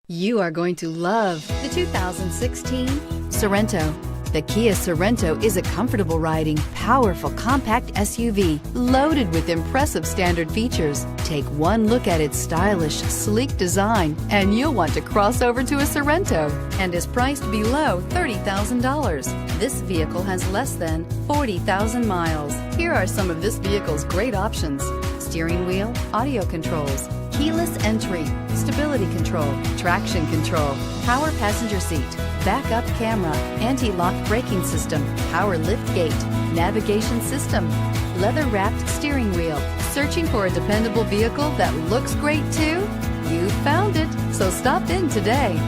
You are going to love the 2016 Sorento. The Kia Sorento is a comfortable riding, powerful compact SUV loaded with impressive standard features. Take one look at its stylish, sleek design and you'll want to cross over to a Sorento, and is priced below $30,000. This vehicle has less than 40,000 miles. Here are some of this vehicle's great options: steering wheel audio controls, keyless entry, stability control, traction control, power passenger seat, backup camera, anti-lock braking system, power liftgate, navigation system, leather-wrapped steering wheel. Searching for a dependable vehicle that looks great too? You found it, so stop in today.